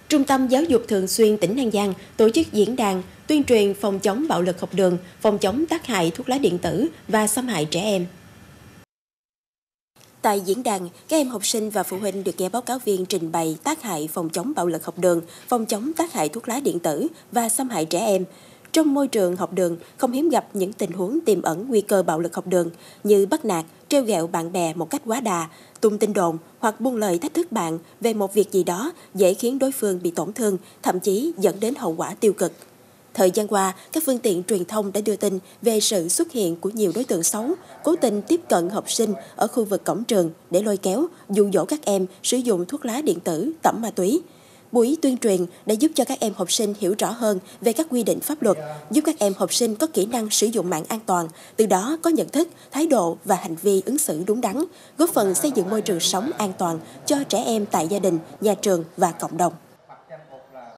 Trung tâm Giáo dục Thường xuyên tỉnh An Giang tổ chức diễn đàn tuyên truyền phòng chống bạo lực học đường, phòng chống tác hại thuốc lá điện tử và xâm hại trẻ em. Tại diễn đàn, các em học sinh và phụ huynh được nghe báo cáo viên trình bày tác hại phòng chống bạo lực học đường, phòng chống tác hại thuốc lá điện tử và xâm hại trẻ em. Trong môi trường học đường, không hiếm gặp những tình huống tiềm ẩn nguy cơ bạo lực học đường như bắt nạt, trêu ghẹo bạn bè một cách quá đà, tung tin đồn hoặc buông lời thách thức bạn về một việc gì đó dễ khiến đối phương bị tổn thương, thậm chí dẫn đến hậu quả tiêu cực. Thời gian qua, các phương tiện truyền thông đã đưa tin về sự xuất hiện của nhiều đối tượng xấu, cố tình tiếp cận học sinh ở khu vực cổng trường để lôi kéo, dụ dỗ các em sử dụng thuốc lá điện tử, tẩm ma túy. Buổi tuyên truyền đã giúp cho các em học sinh hiểu rõ hơn về các quy định pháp luật, giúp các em học sinh có kỹ năng sử dụng mạng an toàn, từ đó có nhận thức, thái độ và hành vi ứng xử đúng đắn, góp phần xây dựng môi trường sống an toàn cho trẻ em tại gia đình, nhà trường và cộng đồng.